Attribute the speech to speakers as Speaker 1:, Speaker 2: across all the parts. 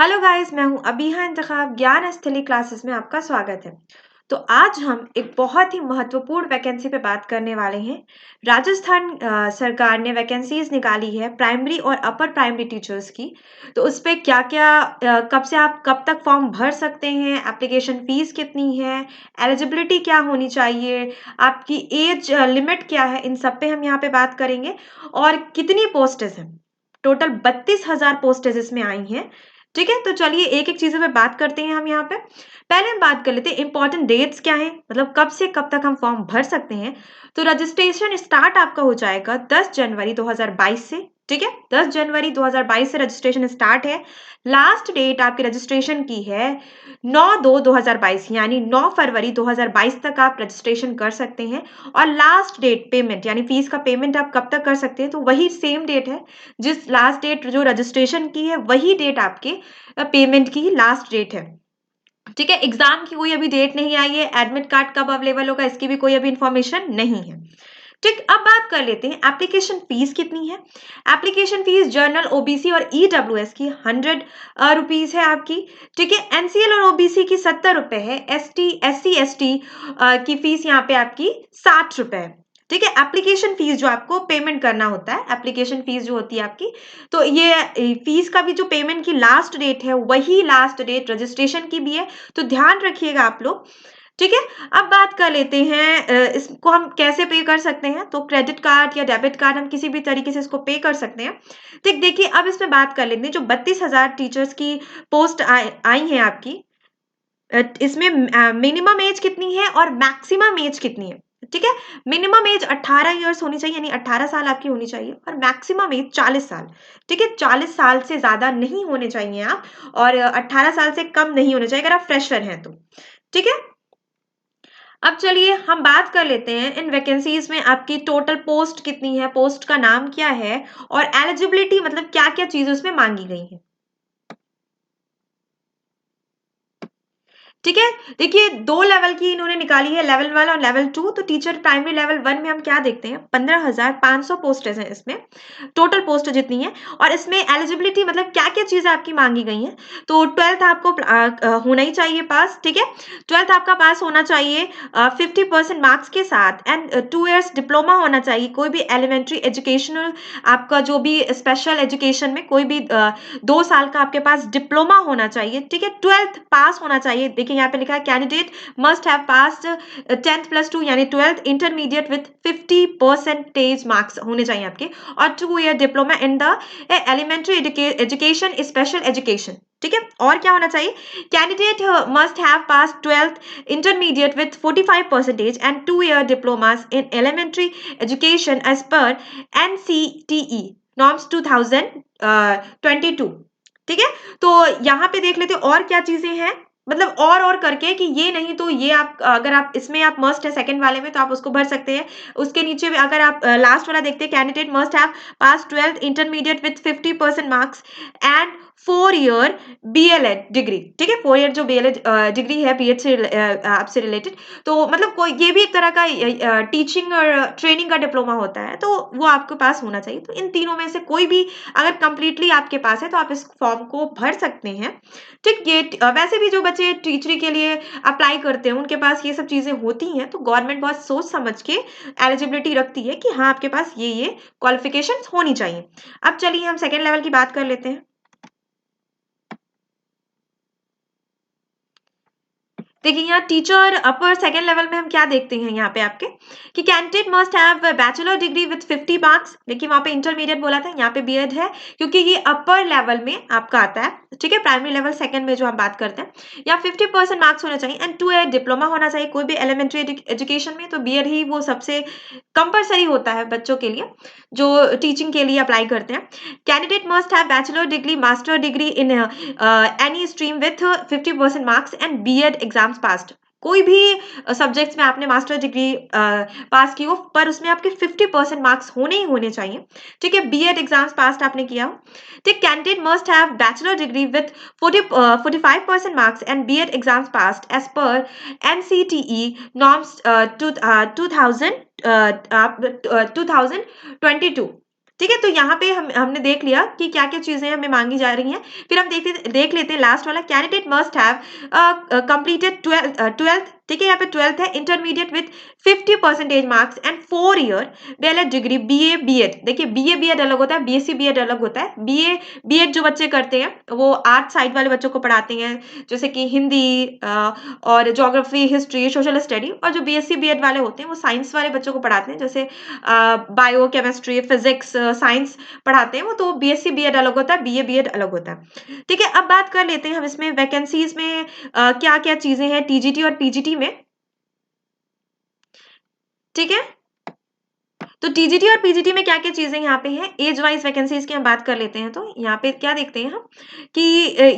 Speaker 1: Hello guys, मैं हूं अबीहा इंतखाब। ज्ञान स्थली क्लासेस में आपका स्वागत है। तो आज हम एक बहुत ही महत्वपूर्ण वैकेंसी पे बात करने वाले हैं। राजस्थान सरकार ने वैकेंसीज निकाली है प्राइमरी और अपर प्राइमरी टीचर्स की। तो उस पे क्या क्या कब से आप कब तक फॉर्म भर सकते हैं, एप्लीकेशन फीस कितनी है, एलिजिबिलिटी क्या होनी चाहिए, आपकी एज लिमिट क्या है, इन सब पे हम यहाँ पे बात करेंगे। और कितनी पोस्टेज हैं, टोटल 32,000 पोस्टेज इसमें आई हैं। ठीक है, तो चलिए एक एक चीजों पे बात करते हैं हम यहाँ पे। पहले हम बात कर लेते हैं इंपॉर्टेंट डेट्स क्या है, मतलब कब से कब तक हम फॉर्म भर सकते हैं। तो रजिस्ट्रेशन स्टार्ट आपका हो जाएगा 10 जनवरी 2022 से। ठीक है, 10 जनवरी 2022 से रजिस्ट्रेशन स्टार्ट है। लास्ट डेट आपके रजिस्ट्रेशन की है 9/2/2022, यानी 9 फरवरी 2022 तक आप रजिस्ट्रेशन कर सकते हैं। और लास्ट डेट पेमेंट यानी फीस का पेमेंट आप कब तक कर सकते हैं, तो वही सेम डेट है। जिस लास्ट डेट जो रजिस्ट्रेशन की है वही डेट आपके पेमेंट की लास्ट डेट है। ठीक है, एग्जाम की कोई अभी डेट नहीं आई है, एडमिट कार्ड कब अवेलेबल होगा इसकी भी कोई अभी इंफॉर्मेशन नहीं है। ठीक, अब बात कर लेते हैं एप्लीकेशन फीस कितनी है। एप्लीकेशन फीस जनरल, ओबीसी और ईडब्ल्यूएस की 100 रुपीज है आपकी। ठीक है, एनसीएल और ओबीसी की 70 रुपए है। SC SC ST की फीस यहाँ पे आपकी 60 रुपए है। ठीक है, एप्लीकेशन फीस जो आपको पेमेंट करना होता है, एप्लीकेशन फीस जो होती है आपकी, तो ये फीस का भी जो पेमेंट की लास्ट डेट है वही लास्ट डेट रजिस्ट्रेशन की भी है। तो ध्यान रखिएगा आप लोग। ठीक है, अब बात कर लेते हैं इसको हम कैसे पे कर सकते हैं। तो क्रेडिट कार्ड या डेबिट कार्ड, हम किसी भी तरीके से इसको पे कर सकते हैं। ठीक, देखिए अब इसमें बात कर लेते हैं जो 32,000 टीचर्स की पोस्ट आई हैं आपकी। इसमें मिनिमम एज कितनी है और मैक्सिमम एज कितनी है। ठीक है, मिनिमम एज 18 ईयर्स होनी चाहिए, यानी 18 साल आपकी होनी चाहिए, और मैक्सिमम एज 40 साल। ठीक है, 40 साल से ज्यादा नहीं होने चाहिए आप, और 18 साल से कम नहीं होने चाहिए अगर आप फ्रेशर हैं तो। ठीक है, अब चलिए हम बात कर लेते हैं इन वैकेंसीज में आपकी टोटल पोस्ट कितनी है, पोस्ट का नाम क्या है, और एलिजिबिलिटी मतलब क्या क्या चीजें उसमें मांगी गई हैं। ठीक है, देखिए दो लेवल की इन्होंने निकाली है, लेवल 1 और लेवल 2। तो टीचर प्राइमरी लेवल 1 में हम क्या देखते हैं, 15,500 पोस्टेज हैं इसमें, टोटल पोस्ट जितनी है। और इसमें एलिजिबिलिटी मतलब क्या क्या चीजें आपकी मांगी गई हैं। तो 12th आपको होना ही चाहिए पास। ठीक है, 12th आपका पास होना चाहिए 50% मार्क्स के साथ, एंड 2 years डिप्लोमा होना चाहिए। कोई भी एलिमेंट्री एजुकेशनल, आपका जो भी स्पेशल एजुकेशन में कोई भी 2 साल का आपके पास डिप्लोमा होना चाहिए। ठीक है, 12th पास होना चाहिए। देखिए यहाँ पे लिखा है candidate must have passed 10th+2 यानी 12th इंटरमीडिएट विथ 50% मार्क्स होने चाहिए आपके, और 2 year diploma in the elementary education, special education. ठीक है, और क्या होना चाहिए, candidate must have pass 12th intermediate with 45% and 2 year diplomas in elementary education as per NCTE norms 2022। ठीक है, तो यहाँ पे देख लेते हैं और क्या चीजें हैं, मतलब और करके कि ये नहीं तो ये आप, अगर आप इसमें आप मस्ट है सेकंड वाले में तो आप उसको भर सकते हैं। उसके नीचे भी अगर आप लास्ट वाला देखते हैं, candidate must have pass 12th intermediate with 50% marks and 4 year BLED degree. ठीक है, 4 year जो BLED डिग्री है बीएड से आपसे रिलेटेड, तो मतलब कोई ये भी एक तरह का टीचिंग और ट्रेनिंग का डिप्लोमा होता है, तो वो आपके पास होना चाहिए। तो इन तीनों में से कोई भी अगर कंप्लीटली आपके पास है तो आप इस फॉर्म को भर सकते हैं। ठीक, ये वैसे भी जो बच्चे टीचरी के लिए अप्लाई करते हैं उनके पास ये सब चीजें होती हैं, तो गवर्नमेंट बहुत सोच समझ के एलिजिबिलिटी रखती है कि हाँ आपके पास ये क्वालिफिकेशंस होनी चाहिए। अब चलिए हम सेकेंड लेवल की बात कर लेते हैं। देखिए यहाँ टीचर अपर सेकेंड लेवल में हम क्या देखते हैं यहाँ पे आपके, कि candidate must have bachelor degree with 50 marks. देखिए वहाँ पे इंटरमीडिएट बोला था, यहाँ पे बीएड है, क्योंकि ये अपर लेवल में आपका आता है। ठीक है, प्राइमरी लेवल सेकंड में जो हम बात करते हैं, यहाँ 50% मार्क्स होना चाहिए एंड 2 year डिप्लोमा होना चाहिए कोई भी एलिमेंट्री एजुकेशन में। तो बीएड ही वो सबसे कंपलसरी होता है बच्चों के लिए जो टीचिंग के लिए अप्लाई करते हैं। Candidate must have bachelor degree, master degree in any stream with 50% marks and BEd exams passed. कोई भी सब्जेक्ट्स में आपने मास्टर डिग्री पास की हो, पर उसमें आपके 50% मार्क्स होने ही होने चाहिए। ठीक है, बीएड एग्जाम्स पास आपने किया हो। ठीक, candidate must have bachelor degree with 45% marks and BEd exams passed as per NCTE norms 2022। ठीक है, तो यहाँ पे हमने देख लिया कि क्या क्या चीजें हमें मांगी जा रही हैं। फिर हम देख लेते हैं लास्ट वाला, candidate must have completed twelfth. ठीक है, यहाँ पे 12th है, intermediate with 50% marks and 4 year DElEd degree, BA BEd. देखिए बीए बीएड अलग होता है, बीएससी बीएड अलग होता है। बीए बीएड जो बच्चे करते हैं वो आर्ट साइड वाले बच्चों को पढ़ाते हैं, जैसे कि हिंदी और ज्योग्राफी, हिस्ट्री, सोशल स्टडी। और जो बीएससी बीएड वाले होते हैं वो साइंस वाले बच्चों को पढ़ाते हैं, जैसे बायो, केमिस्ट्री, फिजिक्स, साइंस पढ़ाते हैं वो। तो बीएससी बीएड अलग होता है, बीए बीएड अलग होता है। ठीक है, अब बात कर लेते हैं हम इसमें वैकेंसीज में क्या क्या चीजें हैं टीजीटी और पीजीटी में। ठीक है, तो टीजीटी और पीजीटी में क्या क्या चीजें यहाँ पे हैं, एज वाइज वैकेंसीज की हम बात कर लेते हैं। तो यहाँ पे क्या देखते हैं हम कि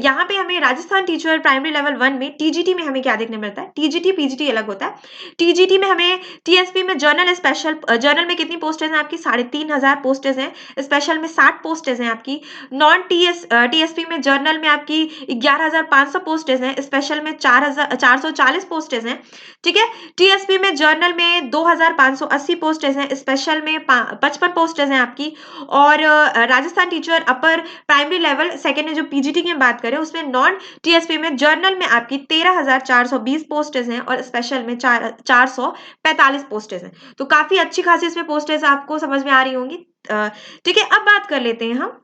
Speaker 1: यहाँ पे हमें राजस्थान टीचर प्राइमरी लेवल 1 में टीजीटी में हमें क्या देखने मिलता है, टीजीटी पीजीटी अलग होता है। टीजीटी में हमें टीएसपी में जर्नल स्पेशल, जर्नल में कितनी पोस्टेज हैं आपकी, 3500 पोस्टेज हैं, स्पेशल में 60 पोस्टेज हैं आपकी। नॉन टीएसपी में जर्नल में आपकी 11,500 पोस्टेज हैं, स्पेशल में 440 पोस्टेज हैं। ठीक है, टीएसपी में जर्नल में 2,580 पोस्टेज हैं, स्पेशल में 55 पोस्टेज हैं आपकी। और Rajasthan teacher upper primary level second में जो पीजीटी की हम बात करें उसमें नॉन टीएसपी में जर्नल में आपकी 13,420 पोस्टेज हैं और स्पेशल में 445 पोस्टेज हैं। तो काफी अच्छी खासी इसमें पोस्टेज आपको समझ में आ रही होंगी। ठीक है, अब बात कर लेते हैं हम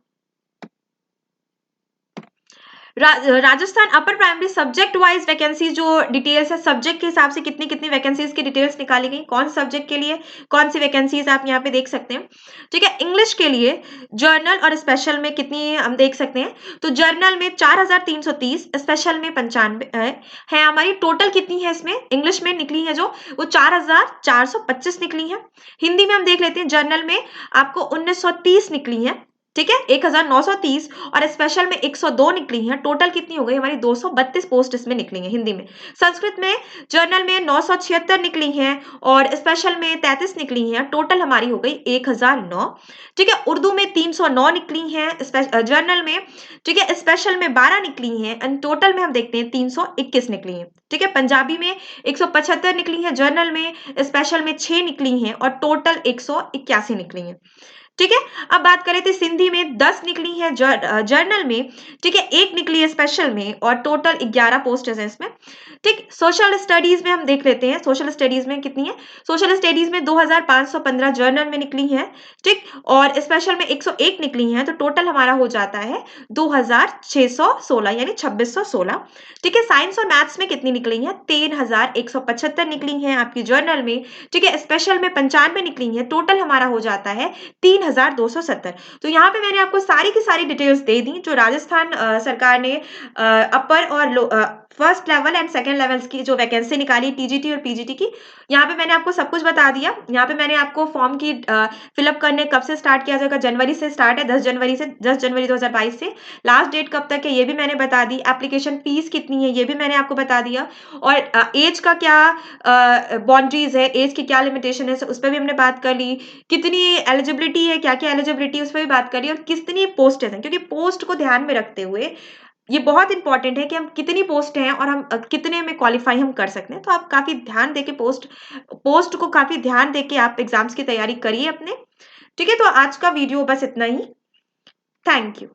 Speaker 1: Rajasthan upper primary subject wise vacancy जो डिटेल्स है, सब्जेक्ट के हिसाब से कितनी कितनी वैकेंसीज की डिटेल्स निकाली गई, कौन सब्जेक्ट के लिए कौन सी वैकेंसीज आप यहाँ पे देख सकते हैं। ठीक है, इंग्लिश के लिए जर्नल और स्पेशल में कितनी हम देख सकते हैं, तो जर्नल में 4,330, स्पेशल में 95 है हमारी। टोटल कितनी है इसमें इंग्लिश में निकली है जो, वो 4,425 निकली है। हिंदी में हम देख लेते हैं, जर्नल में आपको 1930 निकली है। ठीक है, 1930 और स्पेशल में 102 निकली हैं। टोटल कितनी हो गई हमारी, 232 पोस्ट इसमें निकली हैं हिंदी में। संस्कृत में जर्नल में 976 निकली हैं और स्पेशल में 33 निकली हैं। टोटल हमारी हो गई 1009। ठीक है, उर्दू में 309 निकली हैं जर्नल में। ठीक है, स्पेशल में 12 निकली हैं एंड टोटल में हम देखते हैं 321 निकली हैं। ठीक है, पंजाबी में 175 निकली हैं जर्नल में, स्पेशल में 6 निकली हैं और टोटल 181 निकली हैं। ठीक है, अब बात करें तो सिंधी में 10 निकली है जर्नल में। ठीक है, 1 निकली है स्पेशल में और टोटल 11 पोस्ट है इसमें। ठीक, सोशल स्टडीज में हम देख लेते हैं, सोशल स्टडीज में कितनी है, सोशल स्टडीज में 2,515 जर्नल में निकली है। ठीक, और स्पेशल में 101 निकली है, तो टोटल हमारा हो जाता है 2,616 यानी 2,616। ठीक है, साइंस और मैथ्स में कितनी निकली है, 3,175 निकली है आपकी जर्नल में। ठीक है, स्पेशल में 95 निकली है, टोटल हमारा हो जाता है 3,270। तो यहाँ पे मैंने आपको सारी की सारी डिटेल्स दे दी जो राजस्थान सरकार ने अपर और first level and second levels की जो वैकेंसी निकाली टीजीटी और पीजीटी की। यहाँ पे मैंने आपको सब कुछ बता दिया। यहाँ पे मैंने आपको फॉर्म की फिलअप करने कब से स्टार्ट किया जाएगा, जनवरी से स्टार्ट है, 10 जनवरी 2022 से। लास्ट डेट कब तक है ये भी मैंने बता दी। एप्लीकेशन फीस कितनी है ये भी मैंने आपको बता दिया। और एज का क्या बाउंड्रीज है, एज की क्या लिमिटेशन है, उस पर भी हमने बात कर ली। कितनी एलिजिबिलिटी है, क्या क्या एलिजिबिलिटी उस पर भी बात करी, और कितनी पोस्ट है, क्योंकि पोस्ट को ध्यान में रखते हुए ये बहुत इंपॉर्टेंट है कि हम कितनी पोस्ट हैं और हम कितने में क्वालिफाई हम कर सकते हैं। तो आप काफी ध्यान देके पोस्ट को काफी ध्यान देके आप एग्जाम्स की तैयारी करिए अपने। ठीक है, तो आज का वीडियो बस इतना ही। Thank you.